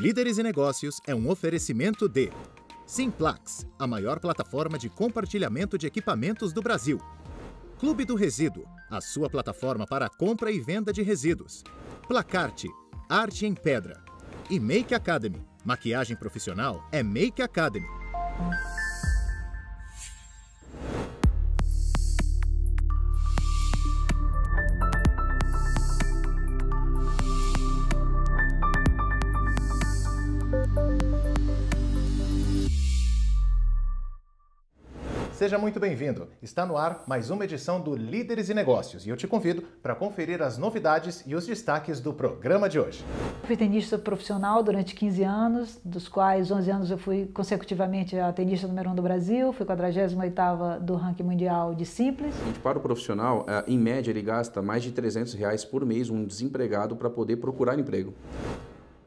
Líderes em Negócios é um oferecimento de Simplax, a maior plataforma de compartilhamento de equipamentos do Brasil. Clube do Resíduo, a sua plataforma para compra e venda de resíduos. Placarte, arte em pedra. E Make Academy, maquiagem profissional é Make Academy. Seja muito bem-vindo. Está no ar mais uma edição do Líderes e Negócios e eu te convido para conferir as novidades e os destaques do programa de hoje. Fui tenista profissional durante 15 anos, dos quais 11 anos eu fui consecutivamente a tenista número 1 do Brasil, fui 48ª do ranking mundial de simples. Para o profissional, em média, ele gasta mais de R$300 por mês, um desempregado, para poder procurar emprego.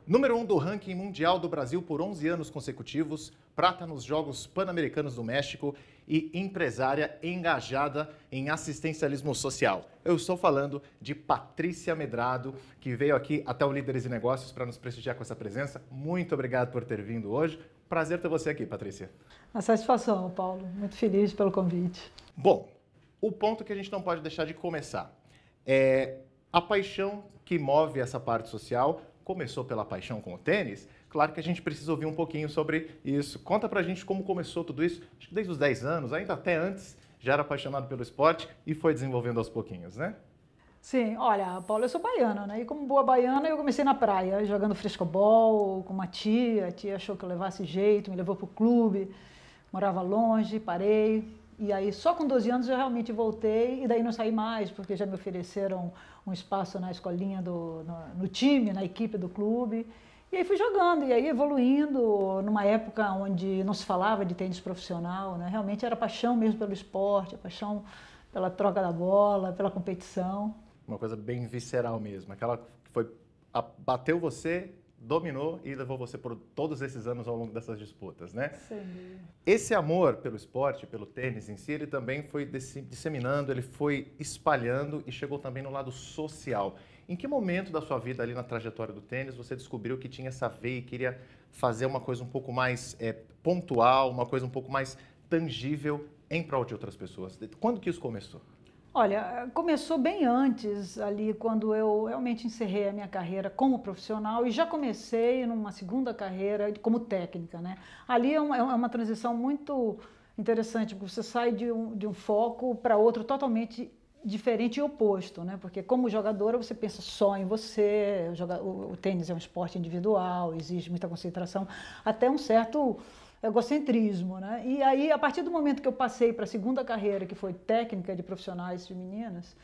Número 1 do ranking mundial do Brasil por 11 anos consecutivos, prata nos Jogos Pan-Americanos do México e empresária engajada em assistencialismo social. Eu estou falando de Patrícia Medrado, que veio aqui até o Líderes e Negócios para nos prestigiar com essa presença. Muito obrigado por ter vindo hoje. Prazer ter você aqui, Patrícia. Uma satisfação, Paulo. Muito feliz pelo convite. Bom, o ponto que a gente não pode deixar de começar é a paixão que move essa parte social. Começou pela paixão com o tênis, claro que a gente precisa ouvir um pouquinho sobre isso. Conta pra gente como começou tudo isso, acho que desde os 10 anos, ainda até antes, já era apaixonado pelo esporte e foi desenvolvendo aos pouquinhos, né? Sim, olha, Paulo, eu sou baiana, né? E como boa baiana, eu comecei na praia, jogando frescobol com uma tia. A tia achou que eu levasse jeito, me levou pro clube, morava longe, parei. E aí, só com 12 anos eu realmente voltei e daí não saí mais, porque já me ofereceram um espaço na escolinha, no time, na equipe do clube. E aí fui jogando, e aí evoluindo, numa época onde não se falava de tênis profissional, né? Realmente era paixão mesmo pelo esporte, a paixão pela troca da bola, pela competição. Uma coisa bem visceral mesmo, aquela que foi, bateu você, dominou e levou você por todos esses anos ao longo dessas disputas, né? Sim. Esse amor pelo esporte, pelo tênis em si, ele também foi disseminando, ele foi espalhando e chegou também no lado social. Em que momento da sua vida ali na trajetória do tênis você descobriu que tinha essa veia e queria fazer uma coisa um pouco mais pontual, uma coisa um pouco mais tangível em prol de outras pessoas? Quando que isso começou? Olha, começou bem antes, ali quando eu realmente encerrei a minha carreira como profissional e já comecei numa segunda carreira como técnica, né? Ali é uma transição muito interessante, porque você sai de um foco para outro totalmente diferente e oposto, né? Porque como jogadora você pensa só em você, o tênis é um esporte individual, exige muita concentração, até um certo egocentrismo, né? E aí, a partir do momento que eu passei para a segunda carreira, que foi técnica de profissionais femininas,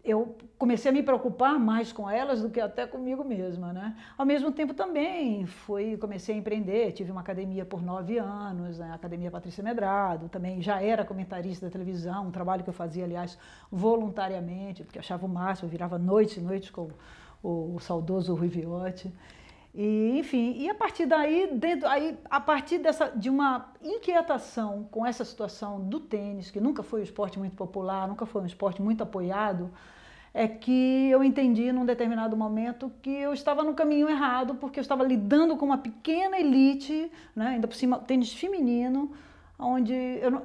eu comecei a me preocupar mais com elas do que até comigo mesma, né? Ao mesmo tempo também comecei a empreender, tive uma academia por 9 anos, né? A Academia Patrícia Medrado, também já era comentarista da televisão, um trabalho que eu fazia, aliás, voluntariamente, porque achava o máximo, eu virava noites e noites com o saudoso Rui Viotti. E, enfim, e a partir daí, a partir de uma inquietação com essa situação do tênis, que nunca foi um esporte muito popular, nunca foi um esporte muito apoiado, é que eu entendi num determinado momento que eu estava no caminho errado, porque eu estava lidando com uma pequena elite, né, ainda por cima tênis feminino, onde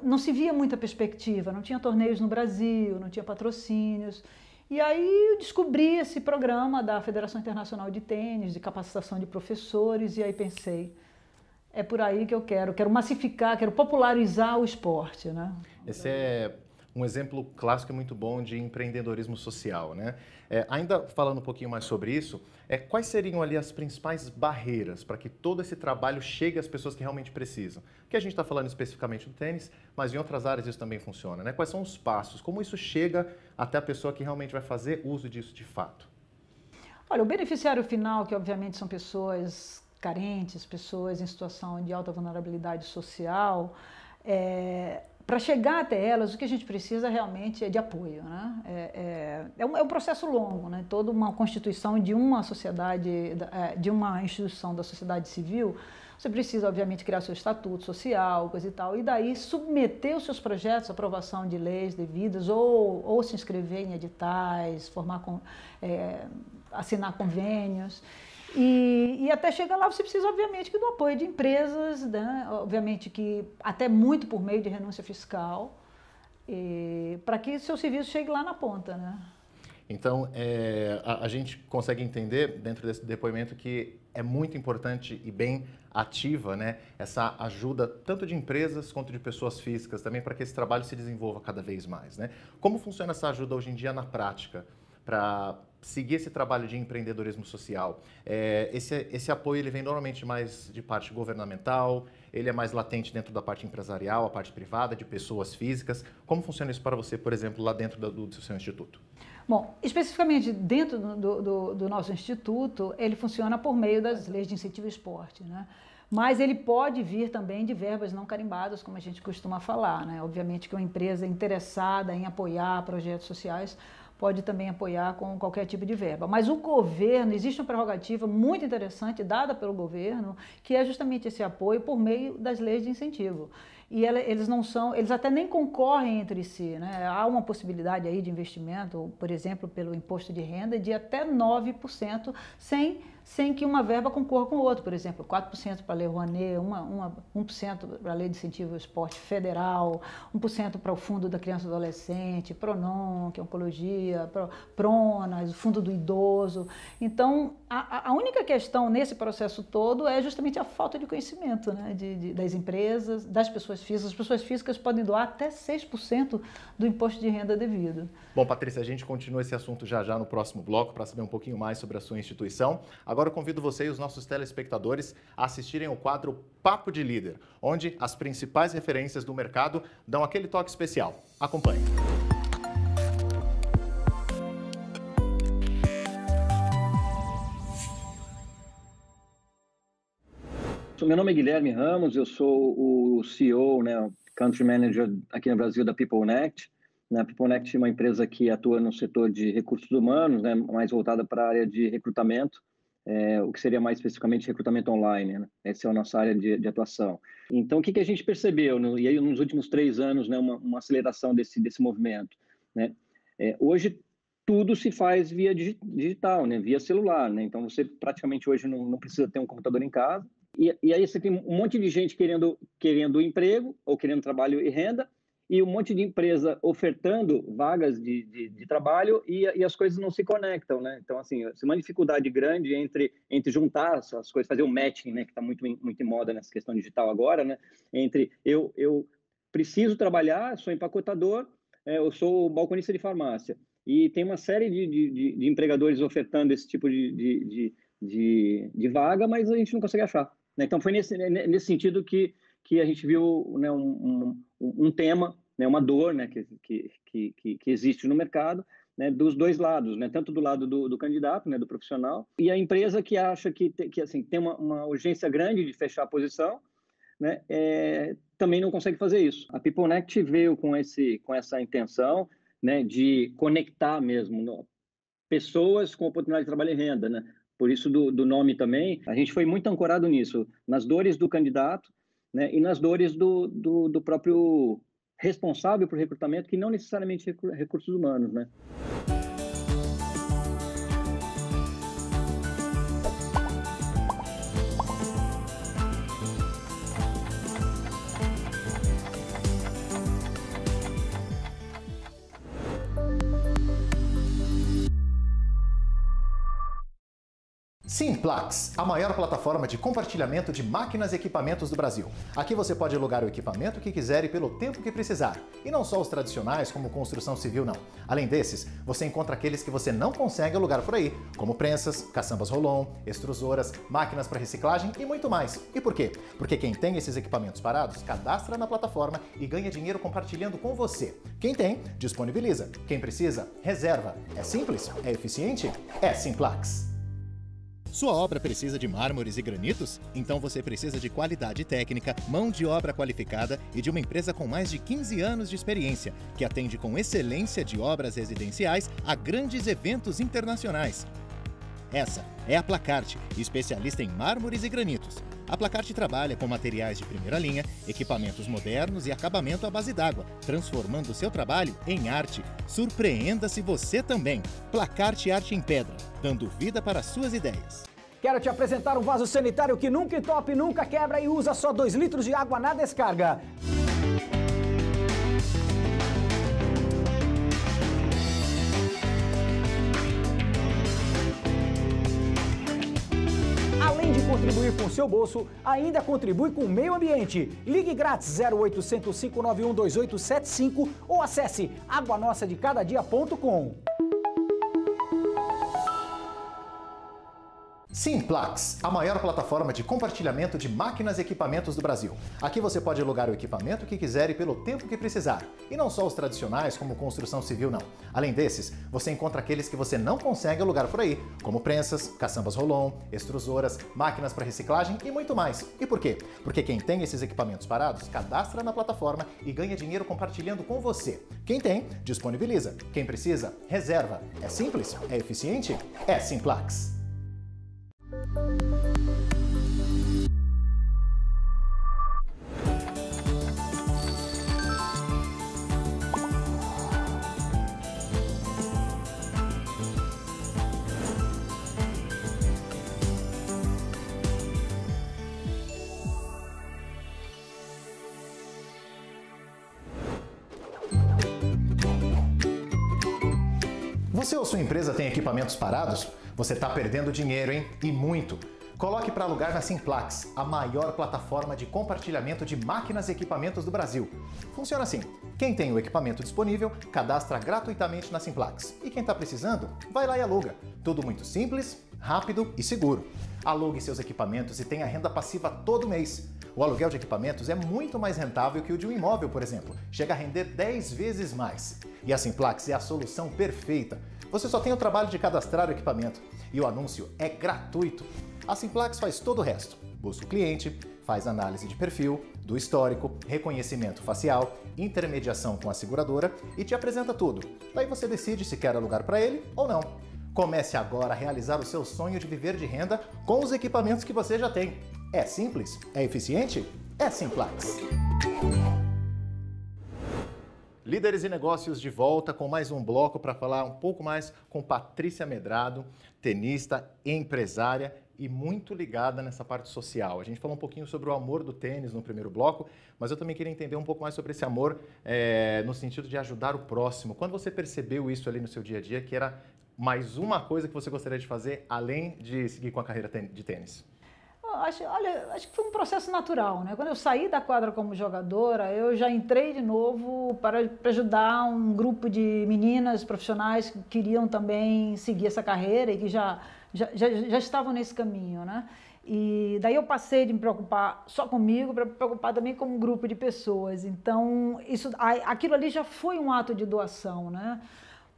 não se via muita perspectiva, não tinha torneios no Brasil, não tinha patrocínios. E aí eu descobri esse programa da Federação Internacional de Tênis, de capacitação de professores, e aí pensei, é por aí que eu quero massificar, quero popularizar o esporte, né? Esse é um exemplo clássico e muito bom de empreendedorismo social, né? Ainda falando um pouquinho mais sobre isso, quais seriam ali as principais barreiras para que todo esse trabalho chegue às pessoas que realmente precisam? Porque a gente está falando especificamente do tênis, mas em outras áreas isso também funciona, né? Quais são os passos? Como isso chega até a pessoa que realmente vai fazer uso disso de fato? Olha, o beneficiário final, que obviamente são pessoas carentes, pessoas em situação de alta vulnerabilidade social, para chegar até elas, o que a gente precisa realmente é de apoio, né? É um processo longo, né? Toda uma constituição de uma sociedade, de uma instituição da sociedade civil, você precisa, obviamente, criar seu estatuto social, coisa e tal, e daí submeter os seus projetos à aprovação de leis devidas ou se inscrever em editais, assinar convênios. E E até chegar lá você precisa, obviamente, que do apoio de empresas, né? Obviamente que até muito por meio de renúncia fiscal, para que seu serviço chegue lá na ponta, né? Então, a gente consegue entender dentro desse depoimento que é muito importante e bem ativa, né, essa ajuda tanto de empresas quanto de pessoas físicas também para que esse trabalho se desenvolva cada vez mais, né? Como funciona essa ajuda hoje em dia na prática para seguir esse trabalho de empreendedorismo social? Esse apoio ele vem normalmente mais de parte governamental, ele é mais latente dentro da parte empresarial, a parte privada, de pessoas físicas. Como funciona isso para você, por exemplo, lá dentro do seu instituto? Bom, especificamente dentro do nosso instituto, ele funciona por meio das leis de incentivo ao esporte, né? Mas ele pode vir também de verbas não carimbadas, como a gente costuma falar, né? Obviamente que uma empresa interessada em apoiar projetos sociais pode também apoiar com qualquer tipo de verba. Mas o governo, existe uma prerrogativa muito interessante dada pelo governo, que é justamente esse apoio por meio das leis de incentivo. E eles não são, eles até nem concorrem entre si, né? Há uma possibilidade aí de investimento, por exemplo, pelo imposto de renda, de até 9%, sem que uma verba concorra com o outro. Por exemplo, 4% para a Lei Rouanet, 1% para a Lei de Incentivo ao Esporte Federal, 1% para o Fundo da Criança e do Adolescente, PRONON, que é Oncologia, PRONAS, o Fundo do Idoso. Então, a única questão nesse processo todo é justamente a falta de conhecimento, né, das empresas, das pessoas físicas. As pessoas físicas podem doar até 6% do imposto de renda devido. Bom, Patrícia, a gente continua esse assunto já no próximo bloco para saber um pouquinho mais sobre a sua instituição. Agora eu convido você e os nossos telespectadores a assistirem ao quadro Papo de Líder, onde as principais referências do mercado dão aquele toque especial. Acompanhe. Meu nome é Guilherme Ramos, eu sou o CEO, né, Country Manager aqui no Brasil da PeopleNect. A PeopleNect é uma empresa que atua no setor de recursos humanos, né, mais voltada para a área de recrutamento, o que seria mais especificamente recrutamento online, né? Essa é a nossa área de atuação. Então, o que a gente percebeu, e aí nos últimos 3 anos, né, uma aceleração desse movimento, né? Hoje, tudo se faz via digital, né, via celular, né? Então, você praticamente hoje não precisa ter um computador em casa. E aí você tem um monte de gente querendo emprego ou querendo trabalho e renda, e um monte de empresa ofertando vagas de trabalho e as coisas não se conectam, né? Então, assim, é uma dificuldade grande entre juntar as coisas, fazer um matching, né? Que está muito em moda nessa questão digital agora, né? Entre eu preciso trabalhar, sou empacotador, eu sou balconista de farmácia. E tem uma série de empregadores ofertando esse tipo de vaga, mas a gente não consegue achar, né? Então, foi nesse sentido que a gente viu, né, um tema, né, uma dor, né, que existe no mercado, né, dos dois lados, né, tanto do lado do candidato, né, do profissional, e a empresa que acha que assim, tem uma urgência grande de fechar a posição, né, também não consegue fazer isso. A PeopleNect veio com essa intenção, né, de conectar mesmo pessoas com oportunidade de trabalho e renda, né? Por isso do nome também, a gente foi muito ancorado nisso, nas dores do candidato, né, e nas dores do próprio responsável por recrutamento, que não necessariamente recursos humanos, né? Simplax, a maior plataforma de compartilhamento de máquinas e equipamentos do Brasil. Aqui você pode alugar o equipamento que quiser e pelo tempo que precisar. E não só os tradicionais, como construção civil, não. Além desses, você encontra aqueles que você não consegue alugar por aí, como prensas, caçambas rolon, extrusoras, máquinas para reciclagem e muito mais. E por quê? Porque quem tem esses equipamentos parados, cadastra na plataforma e ganha dinheiro compartilhando com você. Quem tem, disponibiliza. Quem precisa, reserva. É simples? É eficiente? É Simplax. Sua obra precisa de mármores e granitos? Então você precisa de qualidade técnica, mão de obra qualificada e de uma empresa com mais de 15 anos de experiência, que atende com excelência de obras residenciais a grandes eventos internacionais. Essa é a Placarte, especialista em mármores e granitos. A Placarte trabalha com materiais de primeira linha, equipamentos modernos e acabamento à base d'água, transformando seu trabalho em arte. Surpreenda-se você também! Placarte Arte em Pedra, dando vida para suas ideias. Quero te apresentar um vaso sanitário que nunca entope, nunca quebra e usa só 2 litros de água na descarga. Além de contribuir com o seu bolso, ainda contribui com o meio ambiente. Ligue grátis 0800 591 2875 ou acesse aguanossadecadadia.com. Simplax, a maior plataforma de compartilhamento de máquinas e equipamentos do Brasil. Aqui você pode alugar o equipamento que quiser e pelo tempo que precisar. E não só os tradicionais, como construção civil, não. Além desses, você encontra aqueles que você não consegue alugar por aí, como prensas, caçambas rolon, extrusoras, máquinas para reciclagem e muito mais. E por quê? Porque quem tem esses equipamentos parados, cadastra na plataforma e ganha dinheiro compartilhando com você. Quem tem, disponibiliza. Quem precisa, reserva. É simples? É eficiente? É Simplax. Você ou sua empresa tem equipamentos parados? Você está perdendo dinheiro, hein? E muito! Coloque para alugar na Simplax, a maior plataforma de compartilhamento de máquinas e equipamentos do Brasil. Funciona assim: quem tem o equipamento disponível, cadastra gratuitamente na Simplax. E quem está precisando, vai lá e aluga. Tudo muito simples, rápido e seguro. Alugue seus equipamentos e tenha renda passiva todo mês. O aluguel de equipamentos é muito mais rentável que o de um imóvel, por exemplo. Chega a render 10 vezes mais. E a Simplax é a solução perfeita. Você só tem o trabalho de cadastrar o equipamento. E o anúncio é gratuito. A Simplax faz todo o resto. Busca o cliente, faz análise de perfil, do histórico, reconhecimento facial, intermediação com a seguradora e te apresenta tudo. Daí você decide se quer alugar para ele ou não. Comece agora a realizar o seu sonho de viver de renda com os equipamentos que você já tem. É simples? É eficiente? É Simplax. Líderes e negócios de volta com mais um bloco para falar um pouco mais com Patrícia Medrado, tenista, empresária e muito ligada nessa parte social. A gente falou um pouquinho sobre o amor do tênis no primeiro bloco, mas eu também queria entender um pouco mais sobre esse amor no sentido de ajudar o próximo. Quando você percebeu isso ali no seu dia a dia, que era mais uma coisa que você gostaria de fazer além de seguir com a carreira de tênis? Acho que foi um processo natural, né? Quando eu saí da quadra como jogadora, eu já entrei de novo para ajudar um grupo de meninas profissionais que queriam também seguir essa carreira e que já estavam nesse caminho, né? E daí eu passei de me preocupar só comigo para me preocupar também com um grupo de pessoas. Então, aquilo ali já foi um ato de doação, né?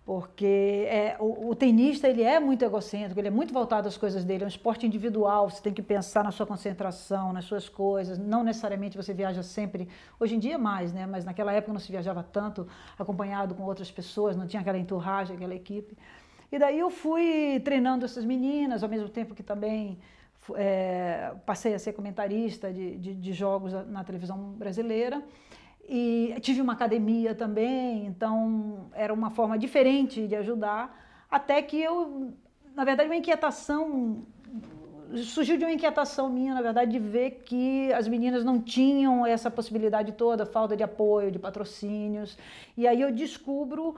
Porque o tenista ele é muito egocêntrico, ele é muito voltado às coisas dele, é um esporte individual, você tem que pensar na sua concentração, nas suas coisas, não necessariamente você viaja sempre, hoje em dia mais, né? Mas naquela época não se viajava tanto acompanhado com outras pessoas, não tinha aquela entourage, aquela equipe. E daí eu fui treinando essas meninas, ao mesmo tempo que também passei a ser comentarista de jogos na televisão brasileira. E tive uma academia também, então era uma forma diferente de ajudar, até que na verdade, surgiu de uma inquietação minha, na verdade, de ver que as meninas não tinham essa possibilidade toda, falta de apoio, de patrocínios, e aí eu descubro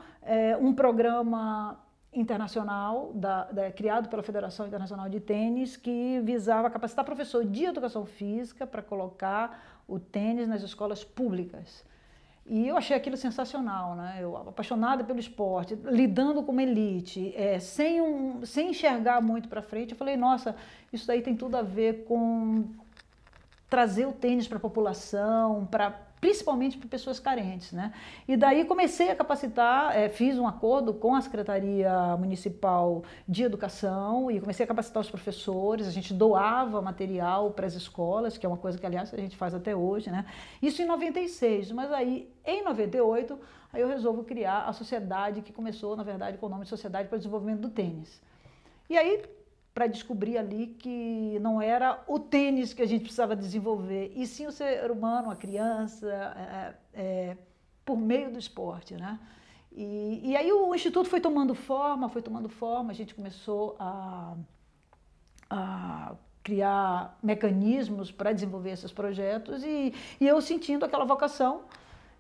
um programa internacional, criado pela Federação Internacional de Tênis, que visava capacitar professor de educação física para colocar o tênis nas escolas públicas. E eu achei aquilo sensacional, né? Eu, apaixonada pelo esporte, lidando com uma elite, sem enxergar muito para frente, eu falei, nossa, isso daí tem tudo a ver com trazer o tênis para a população, principalmente para pessoas carentes, né? E daí comecei a capacitar, fiz um acordo com a Secretaria Municipal de Educação e comecei a capacitar os professores, a gente doava material para as escolas, que é uma coisa que, aliás, a gente faz até hoje, né? Isso em 96, mas aí, em 98, aí eu resolvo criar a sociedade que começou, na verdade, com o nome de Sociedade para o Desenvolvimento do Tênis. E aí, para descobrir ali que não era o tênis que a gente precisava desenvolver, e sim o ser humano, a criança, por meio do esporte, né? E aí o Instituto foi tomando forma, a gente começou a criar mecanismos para desenvolver esses projetos e eu sentindo aquela vocação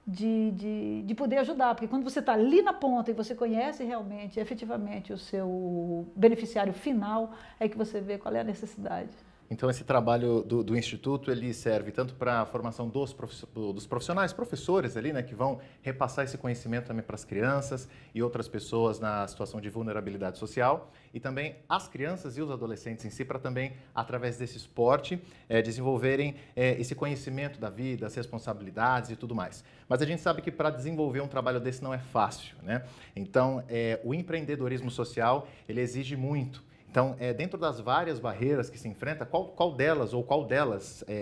de poder ajudar, porque quando você está ali na ponta e você conhece realmente, efetivamente, o seu beneficiário final, é que você vê qual é a necessidade. Então, esse trabalho do Instituto, ele serve tanto para a formação dos profissionais, professores ali, né, que vão repassar esse conhecimento também para as crianças e outras pessoas na situação de vulnerabilidade social, e também as crianças e os adolescentes em si, para também, através desse esporte, desenvolverem esse conhecimento da vida, as responsabilidades e tudo mais. Mas a gente sabe que para desenvolver um trabalho desse não é fácil, né? Então, o empreendedorismo social, ele exige muito. Então, dentro das várias barreiras que se enfrenta, qual delas,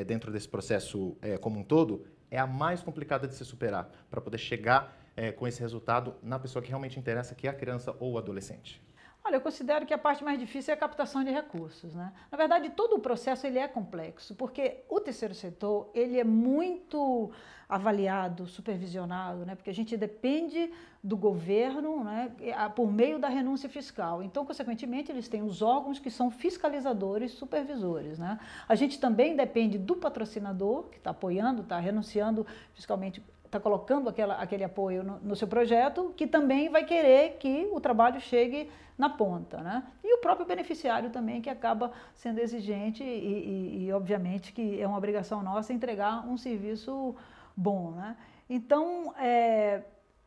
dentro desse processo como um todo, é a mais complicada de se superar, para poder chegar com esse resultado na pessoa que realmente interessa, que é a criança ou o adolescente? Olha, eu considero que a parte mais difícil é a captação de recursos, né? Na verdade, todo o processo ele é complexo, porque o terceiro setor ele é muito avaliado, supervisionado, né? Porque a gente depende do governo, né? Por meio da renúncia fiscal. Então, consequentemente, eles têm os órgãos que são fiscalizadores, supervisores, né? A gente também depende do patrocinador, que está apoiando, está renunciando fiscalmente, está colocando aquele apoio no seu projeto, que também vai querer que o trabalho chegue na ponta, né? E o próprio beneficiário também, que acaba sendo exigente e obviamente, que é uma obrigação nossa entregar um serviço bom, né? Então,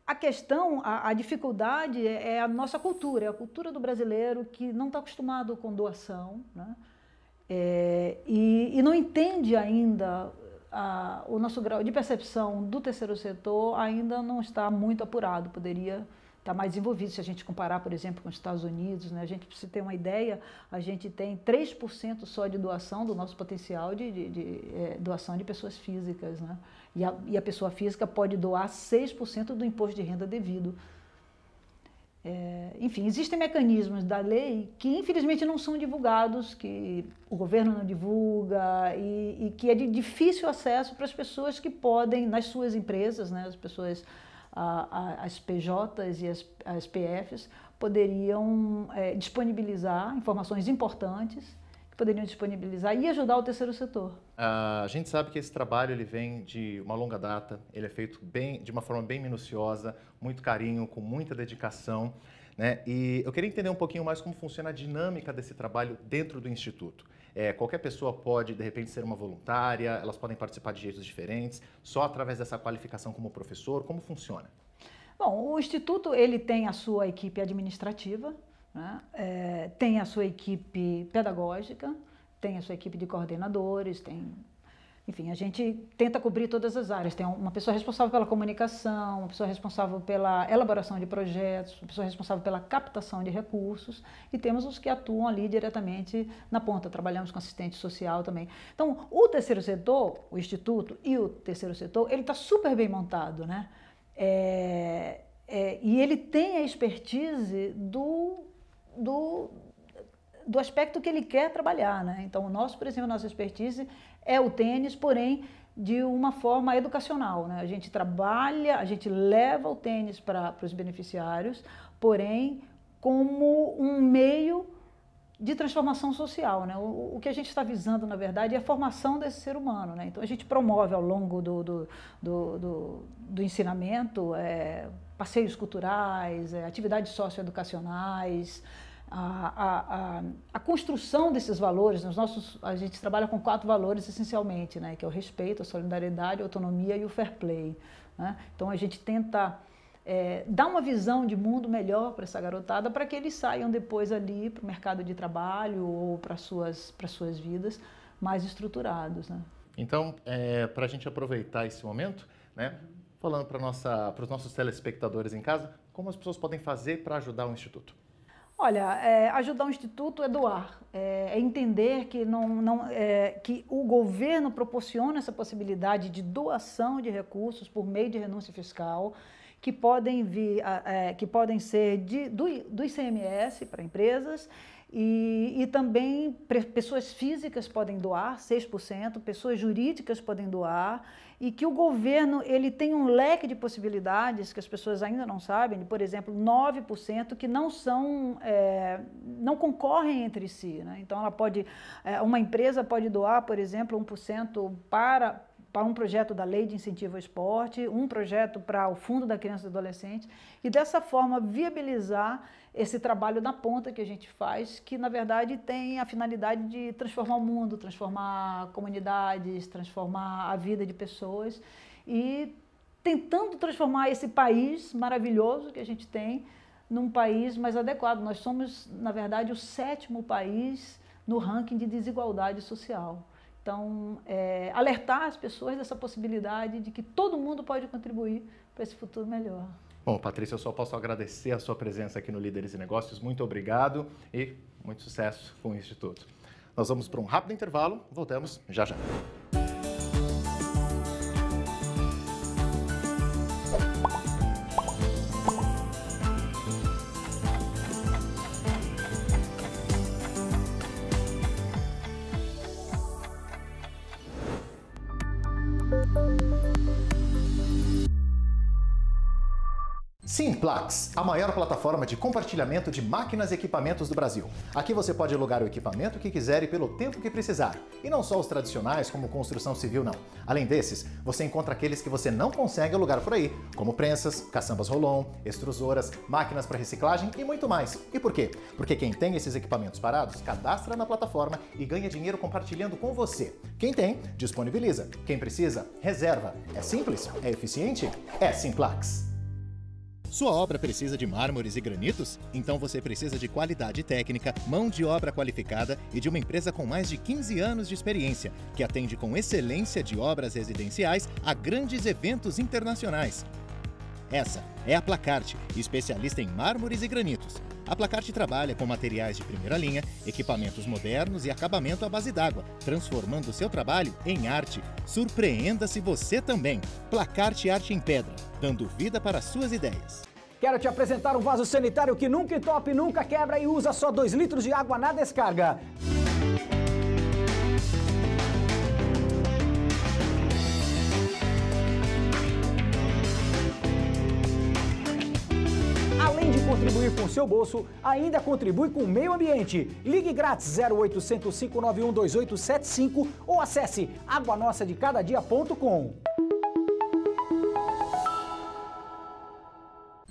a questão, a dificuldade é a nossa cultura, é a cultura do brasileiro que não está acostumado com doação, né? E não entende ainda o nosso grau de percepção do terceiro setor ainda não está muito apurado, poderia estar mais desenvolvido se a gente comparar, por exemplo, com os Estados Unidos, né? A gente precisa ter uma ideia, a gente tem 3% só de doação do nosso potencial de doação de pessoas físicas, né? E a pessoa física pode doar 6% do imposto de renda devido. Enfim, existem mecanismos da lei que infelizmente não são divulgados, que o governo não divulga e que é de difícil acesso para as pessoas que podem, nas suas empresas, né, as pessoas, as PJs e as PFs, poderiam disponibilizar informações importantes, que poderiam disponibilizar e ajudar o terceiro setor. A gente sabe que esse trabalho ele vem de uma longa data, ele é feito de uma forma bem minuciosa, muito carinho, com muita dedicação, né? E eu queria entender um pouquinho mais como funciona a dinâmica desse trabalho dentro do Instituto. Qualquer pessoa pode, de repente, ser uma voluntária, elas podem participar de jeitos diferentes, só através dessa qualificação como professor, como funciona? Bom, o Instituto ele tem a sua equipe administrativa, né? Tem a sua equipe pedagógica, tem a sua equipe de coordenadores, enfim, a gente tenta cobrir todas as áreas. Tem uma pessoa responsável pela comunicação, uma pessoa responsável pela elaboração de projetos, uma pessoa responsável pela captação de recursos e temos os que atuam ali diretamente na ponta. Trabalhamos com assistente social também. Então, o terceiro setor, o Instituto e o terceiro setor, ele está super bem montado, né? E ele tem a expertise do aspecto que ele quer trabalhar, né? Então, por exemplo, a nossa expertise é o tênis, porém, de uma forma educacional, né? A gente trabalha, a gente leva o tênis para os beneficiários, porém, como um meio de transformação social, né? O que a gente está visando, na verdade, é a formação desse ser humano, né? Então, a gente promove ao longo do ensinamento passeios culturais, atividades socioeducacionais, a construção desses valores. A gente trabalha com 4 valores essencialmente, né, que é o respeito, a solidariedade, a autonomia e o fair play, né? Então a gente tenta dar uma visão de mundo melhor para essa garotada, para que eles saiam depois ali para o mercado de trabalho ou para suas vidas mais estruturados, né? Então, para a gente aproveitar esse momento, né, falando para os nossos telespectadores em casa, como as pessoas podem fazer para ajudar o Instituto? Olha, ajudar o Instituto é doar, é entender que, que o governo proporciona essa possibilidade de doação de recursos por meio de renúncia fiscal, que podem ser do ICMS para empresas E também pessoas físicas podem doar, 6%, pessoas jurídicas podem doar, e que o governo ele tem um leque de possibilidades que as pessoas ainda não sabem, por exemplo, 9% que não concorrem entre si, né? Então, uma empresa pode doar, por exemplo, 1% para um projeto da Lei de Incentivo ao Esporte, um projeto para o Fundo da Criança e Adolescente, e dessa forma viabilizar esse trabalho na ponta que a gente faz, que na verdade tem a finalidade de transformar o mundo, transformar comunidades, transformar a vida de pessoas e tentando transformar esse país maravilhoso que a gente tem num país mais adequado. Nós somos, na verdade, o 7º país no ranking de desigualdade social. Então, alertar as pessoas dessa possibilidade de que todo mundo pode contribuir para esse futuro melhor. Bom, Patrícia, eu só posso agradecer a sua presença aqui no Líderes e Negócios. Muito obrigado e muito sucesso com o Instituto. Nós vamos para um rápido intervalo, voltamos já já. Simplex, a maior plataforma de compartilhamento de máquinas e equipamentos do Brasil. Aqui você pode alugar o equipamento que quiser e pelo tempo que precisar. E não só os tradicionais, como construção civil, não. Além desses, você encontra aqueles que você não consegue alugar por aí, como prensas, caçambas rolon, extrusoras, máquinas para reciclagem e muito mais. E por quê? Porque quem tem esses equipamentos parados, cadastra na plataforma e ganha dinheiro compartilhando com você. Quem tem, disponibiliza. Quem precisa, reserva. É simples? É eficiente? É Simplex. Sua obra precisa de mármores e granitos? Então você precisa de qualidade técnica, mão de obra qualificada e de uma empresa com mais de 15 anos de experiência, que atende com excelência de obras residenciais a grandes eventos internacionais. Essa é a Placarte, especialista em mármores e granitos. A Placarte trabalha com materiais de primeira linha, equipamentos modernos e acabamento à base d'água, transformando seu trabalho em arte. Surpreenda-se você também. Placarte Arte em Pedra, dando vida para suas ideias. Quero te apresentar um vaso sanitário que nunca entope, nunca quebra e usa só 2 litros de água na descarga. Contribuir com o seu bolso, ainda contribui com o meio ambiente. Ligue grátis 0800 591 2875 ou acesse aguanossadecadadia.com.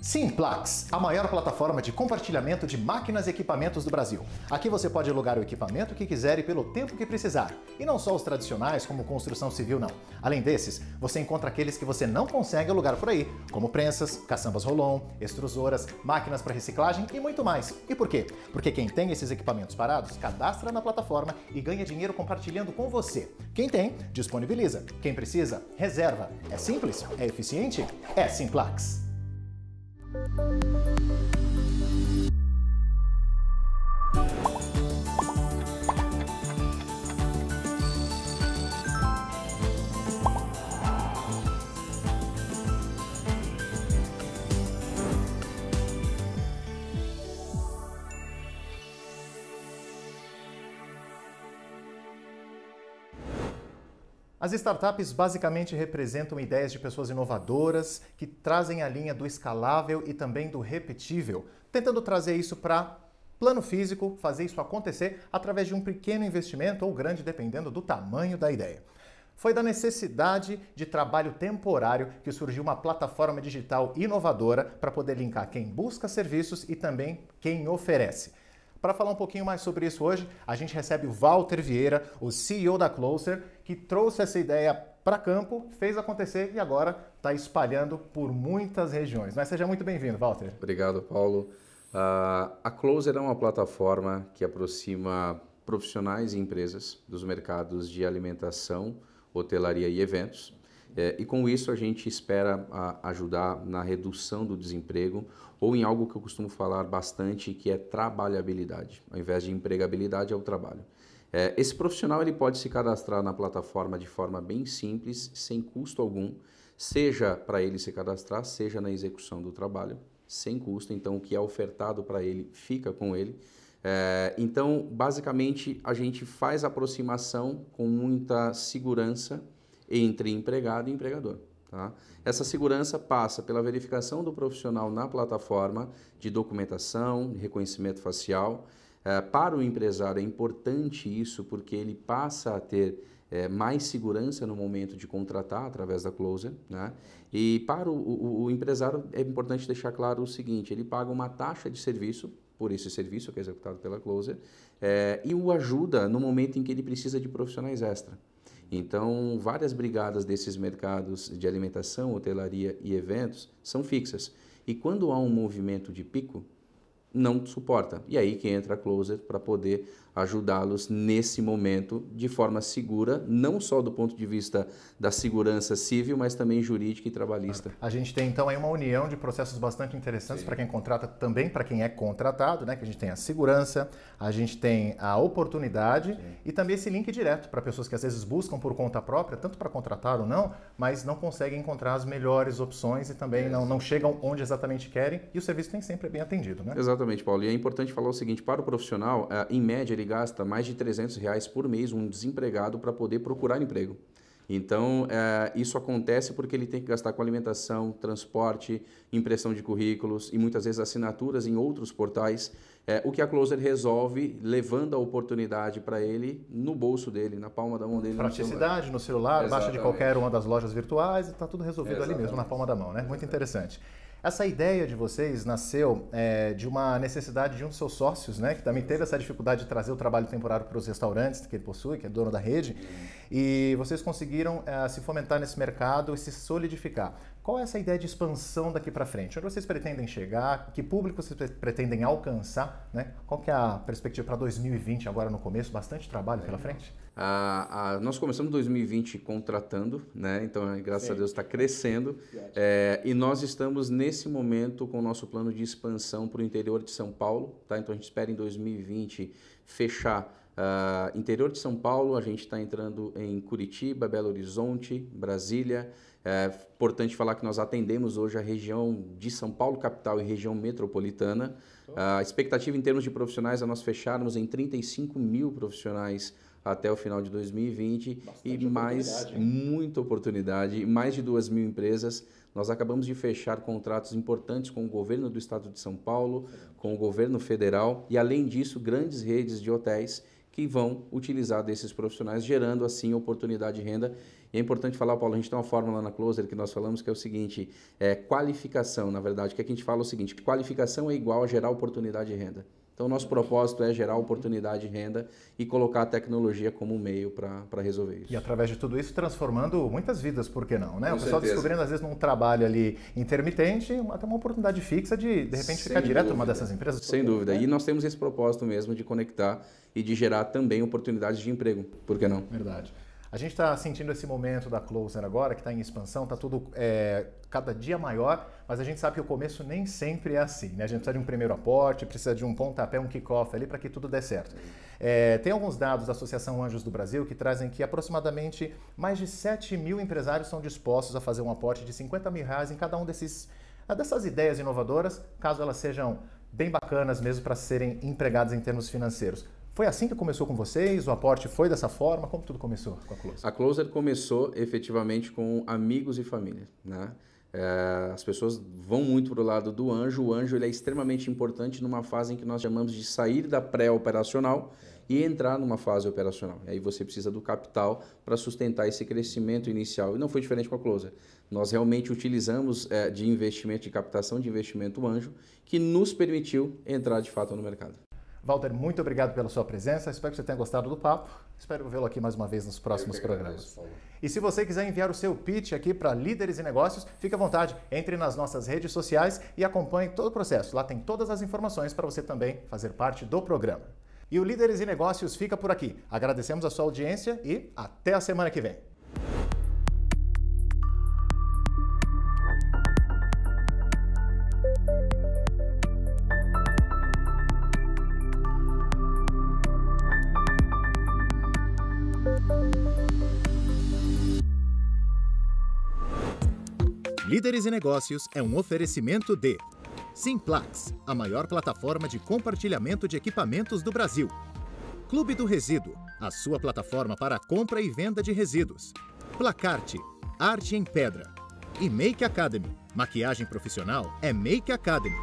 Simplex, a maior plataforma de compartilhamento de máquinas e equipamentos do Brasil. Aqui você pode alugar o equipamento que quiser e pelo tempo que precisar. E não só os tradicionais, como construção civil, não. Além desses, você encontra aqueles que você não consegue alugar por aí, como prensas, caçambas rolon, extrusoras, máquinas para reciclagem e muito mais. E por quê? Porque quem tem esses equipamentos parados, cadastra na plataforma e ganha dinheiro compartilhando com você. Quem tem, disponibiliza. Quem precisa, reserva. É simples? É eficiente? É Simplex. As startups basicamente representam ideias de pessoas inovadoras que trazem a linha do escalável e também do repetível, tentando trazer isso para plano físico, fazer isso acontecer através de um pequeno investimento ou grande, dependendo do tamanho da ideia. Foi da necessidade de trabalho temporário que surgiu uma plataforma digital inovadora para poder linkar quem busca serviços e também quem oferece. Para falar um pouquinho mais sobre isso hoje, a gente recebe o Walter Vieira, o CEO da Closer, que trouxe essa ideia para campo, fez acontecer e agora está espalhando por muitas regiões. Mas seja muito bem-vindo, Walter. Obrigado, Paulo. A Closer é uma plataforma que aproxima profissionais e empresas dos mercados de alimentação, hotelaria e eventos. E com isso a gente espera ajudar na redução do desemprego ou em algo que eu costumo falar bastante, que é trabalhabilidade. Ao invés de empregabilidade, é o trabalho. Esse profissional ele pode se cadastrar na plataforma de forma bem simples, sem custo algum, seja para ele se cadastrar, seja na execução do trabalho, sem custo. Então, o que é ofertado para ele fica com ele. Então, basicamente, a gente faz aproximação com muita segurança entre empregado e empregador. Tá? Essa segurança passa pela verificação do profissional na plataforma de documentação, de reconhecimento facial. Para o empresário é importante isso porque ele passa a ter mais segurança no momento de contratar através da Closer, né? E para o empresário é importante deixar claro o seguinte, ele paga uma taxa de serviço por esse serviço que é executado pela Closer e o ajuda no momento em que ele precisa de profissionais extra. Então, várias brigadas desses mercados de alimentação, hotelaria e eventos são fixas. E quando há um movimento de pico, não suporta. E aí que entra a Closer para poder ajudá-los nesse momento de forma segura, não só do ponto de vista da segurança civil, mas também jurídica e trabalhista. A gente tem então aí uma união de processos bastante interessantes para quem contrata, também para quem é contratado, né? Que a gente tem a segurança, a gente tem a oportunidade e também esse link direto para pessoas que às vezes buscam por conta própria, tanto para contratar ou não, mas não conseguem encontrar as melhores opções e também não chegam onde exatamente querem e o serviço nem sempre é bem atendido, né? Exatamente, Paulo. E é importante falar o seguinte, para o profissional, em média ele gasta mais de R$300 por mês um desempregado para poder procurar emprego. Então, isso acontece porque ele tem que gastar com alimentação, transporte, impressão de currículos e muitas vezes assinaturas em outros portais, o que a Closer resolve levando a oportunidade para ele no bolso dele, na palma da mão dele. Praticidade no celular, baixa de qualquer uma das lojas virtuais e está tudo resolvido ali mesmo, na palma da mão, né? Muito interessante. Essa ideia de vocês nasceu de uma necessidade de um dos seus sócios, né, que também teve essa dificuldade de trazer o trabalho temporário para os restaurantes que ele possui, que é dono da rede, e vocês conseguiram se fomentar nesse mercado e se solidificar. Qual é essa ideia de expansão daqui para frente? Onde vocês pretendem chegar? Que público vocês pretendem alcançar? Né? Qual que é a perspectiva para 2020, agora no começo? Bastante trabalho pela frente? Nós começamos 2020 contratando, né? Então, graças a Deus, está crescendo. E nós estamos, nesse momento, com o nosso plano de expansão para o interior de São Paulo. Tá? Então, a gente espera em 2020 fechar interior de São Paulo. A gente está entrando em Curitiba, Belo Horizonte, Brasília. É importante falar que nós atendemos hoje a região de São Paulo, capital e região metropolitana. A expectativa em termos de profissionais é nós fecharmos em 35 mil profissionais até o final de 2020 e mais muita oportunidade, mais de 2.000 empresas. Nós acabamos de fechar contratos importantes com o governo do estado de São Paulo, com o governo federal e, além disso, grandes redes de hotéis que vão utilizar desses profissionais, gerando assim oportunidade de renda. E é importante falar, Paulo, a gente tem uma fórmula na Closer que nós falamos que é o seguinte, qualificação, na verdade, que aqui a gente fala o seguinte, qualificação é igual a gerar oportunidade de renda. Então, o nosso propósito é gerar oportunidade de renda e colocar a tecnologia como meio para resolver isso. E através de tudo isso, transformando muitas vidas, por que não? Né? Com o pessoal certeza. Descobrindo, às vezes, num trabalho ali intermitente, até uma oportunidade fixa de repente, ficar direto numa dessas empresas. Sem dúvida. E nós temos esse propósito mesmo de conectar e de gerar também oportunidades de emprego. Por que não? Verdade. A gente está sentindo esse momento da Closer agora, que está em expansão, está tudo cada dia maior, mas a gente sabe que o começo nem sempre é assim, né? A gente precisa de um primeiro aporte, precisa de um pontapé, um kick-off ali para que tudo dê certo. Tem alguns dados da Associação Anjos do Brasil que trazem que aproximadamente mais de 7.000 empresários são dispostos a fazer um aporte de R$50 mil em cada um dessas ideias inovadoras, caso elas sejam bem bacanas mesmo para serem empregadas em termos financeiros. Foi assim que começou com vocês? O aporte foi dessa forma? Como tudo começou com a Closer? A Closer começou efetivamente com amigos e família, né? As pessoas vão muito para o lado do anjo. O anjo ele é extremamente importante numa fase em que nós chamamos de sair da pré-operacional e entrar numa fase operacional. E aí você precisa do capital para sustentar esse crescimento inicial. E não foi diferente com a Closer. Nós realmente utilizamos de investimento, de captação de investimento anjo, que nos permitiu entrar de fato no mercado. Walter, muito obrigado pela sua presença. Espero que você tenha gostado do papo. Espero vê-lo aqui mais uma vez nos próximos programas. E se você quiser enviar o seu pitch aqui para Líderes e Negócios, fique à vontade. Entre nas nossas redes sociais e acompanhe todo o processo. Lá tem todas as informações para você também fazer parte do programa. E o Líderes e Negócios fica por aqui. Agradecemos a sua audiência e até a semana que vem. Líderes e Negócios é um oferecimento de Simplax, a maior plataforma de compartilhamento de equipamentos do Brasil. Clube do Resíduo, a sua plataforma para a compra e venda de resíduos. Placarte, arte em pedra. E Make Academy, maquiagem profissional é Make Academy.